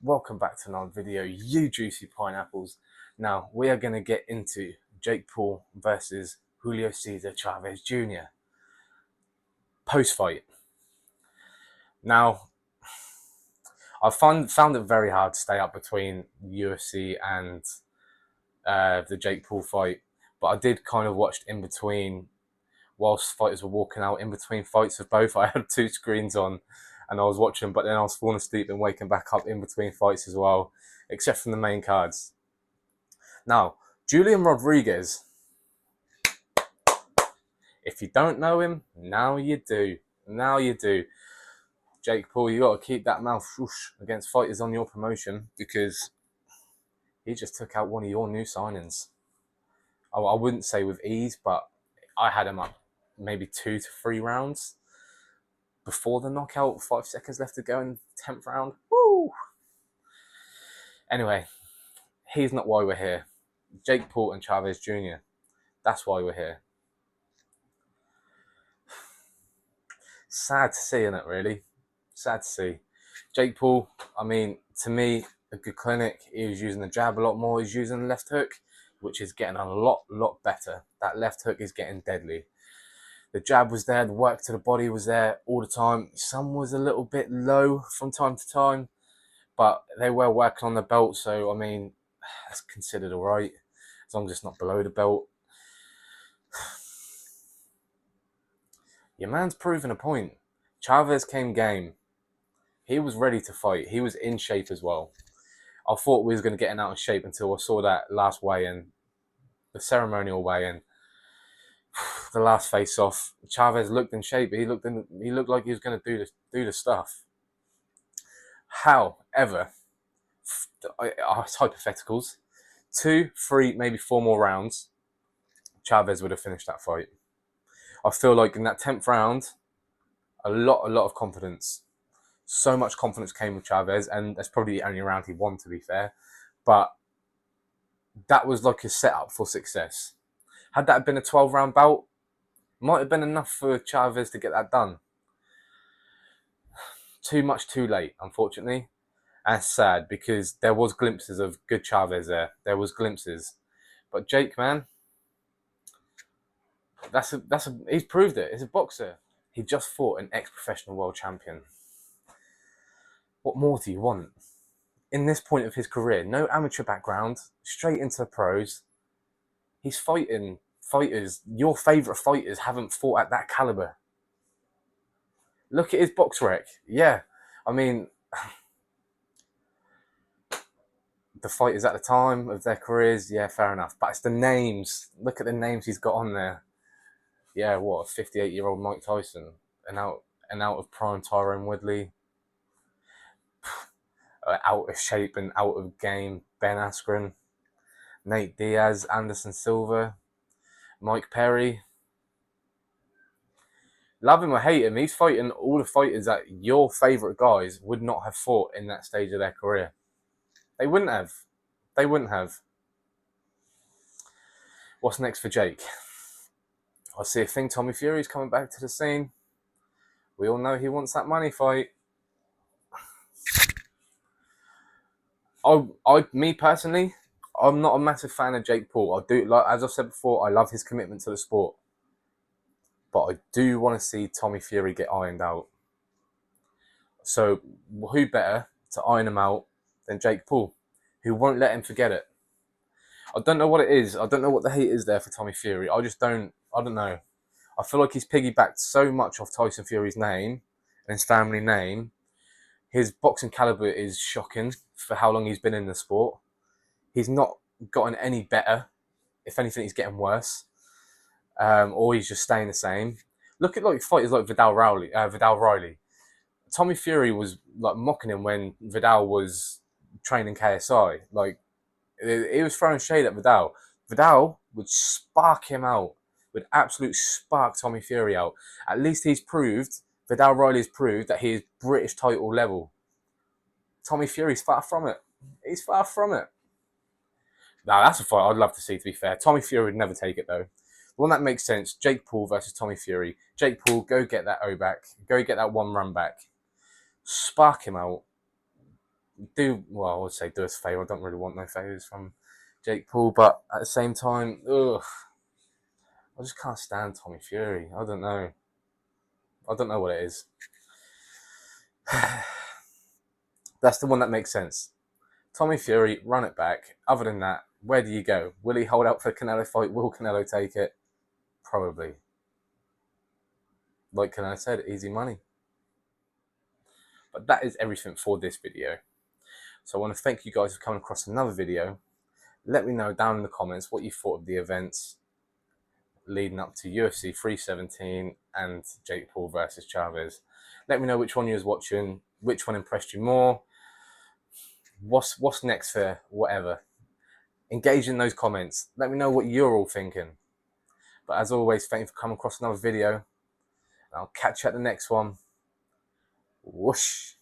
welcome back to another video, you juicy pineapples. Now, we are going to get into Jake Paul versus Julio Cesar Chavez Jr. post-fight. Now, I found it very hard to stay up between UFC and the Jake Paul fight, but I did kind of watch in between whilst fighters were walking out, in between fights of both. I had two screens on and I was watching, but then I was falling asleep and waking back up in between fights as well, except from the main cards. Now, Julian Rodriguez, if you don't know him, now you do. Now you do. Jake Paul, you got to keep that mouth whoosh against fighters on your promotion, because he just took out one of your new signings. I wouldn't say with ease, but I had him up maybe 2 to 3 rounds before the knockout. 5 seconds left to go in the 10th round. Woo! Anyway, he's not why we're here. Jake Paul and Chavez Jr. That's why we're here. Sad to see, isn't it, really? Sad to see. Jake Paul, I mean, to me, a good clinic. He was using the jab a lot more. He's using the left hook, which is getting a lot better. That left hook is getting deadly. The jab was there, the work to the body was there all the time. Some was a little bit low from time to time, but they were working on the belt, so, I mean, that's considered all right, as long as it's not below the belt. Your man's proven a point. Chavez came game. He was ready to fight. He was in shape as well. I thought we was going to get him out of shape until I saw that last weigh-in, the ceremonial weigh-in. The last face-off, Chavez looked in shape. He looked like he was going to do the stuff. However, it's hypotheticals. 2, 3, maybe 4 more rounds, Chavez would have finished that fight. I feel like in that 10th round, a lot of confidence. So much confidence came with Chavez, and that's probably the only round he won, to be fair. But that was like a setup for success. Had that been a 12-round bout, might have been enough for Chavez to get that done. Too much too late, unfortunately. And it's sad, because there was glimpses of good Chavez there. There was glimpses. But Jake, man, he's proved it. He's a boxer. He just fought an ex-professional world champion. What more do you want? In this point of his career, no amateur background, straight into the pros. He's fighting fighters. Your favourite fighters haven't fought at that calibre. Look at his box rec. Yeah, I mean, the fighters at the time of their careers, yeah, fair enough. But it's the names. Look at the names he's got on there. Yeah, what, a 58-year-old Mike Tyson, and out of prime Tyron Woodley, out of shape and out of game Ben Askren, Nate Diaz, Anderson Silva, Mike Perry. Love him or hate him, he's fighting all the fighters that your favourite guys would not have fought in that stage of their career. They wouldn't have. They wouldn't have. What's next for Jake? I see a thing. Tommy Fury's coming back to the scene. We all know he wants that money fight. Me personally, I'm not a massive fan of Jake Paul. I do, like as I've said before, I love his commitment to the sport. But I do want to see Tommy Fury get ironed out. So who better to iron him out than Jake Paul, who won't let him forget it? I don't know what it is. I don't know what the hate is there for Tommy Fury. I don't know. I feel like he's piggybacked so much off Tyson Fury's name and his family name. His boxing caliber is shocking for how long he's been in the sport. He's not gotten any better. If anything, he's getting worse. Or he's just staying the same. Look at like fighters like Vidal Riley. Tommy Fury was like mocking him when Vidal was training KSI. Like, he was throwing shade at Vidal. Vidal would spark him out, would absolutely spark Tommy Fury out. At least Vidal Riley's proved that he is British title level. Tommy Fury's far from it. He's far from it. Now, that's a fight I'd love to see, to be fair. Tommy Fury would never take it, though. The one that makes sense, Jake Paul versus Tommy Fury. Jake Paul, go get that O back. Go get that 1 run back. Spark him out. I would say do us a favour. I don't really want no favours from Jake Paul, but at the same time, I just can't stand Tommy Fury. I don't know what it is. That's the one that makes sense. Tommy Fury, run it back. Other than that, where do you go? Will he hold out for the Canelo fight? Will Canelo take it? Probably. Like Canelo said, easy money. But that is everything for this video. So I want to thank you guys for coming across another video. Let me know down in the comments what you thought of the events leading up to UFC 317 and Jake Paul versus Chavez. Let me know which one you was watching, which one impressed you more. What's next for whatever. Engage in those comments. Let me know what you're all thinking. But as always, thank you for coming across another video. I'll catch you at the next one. Whoosh.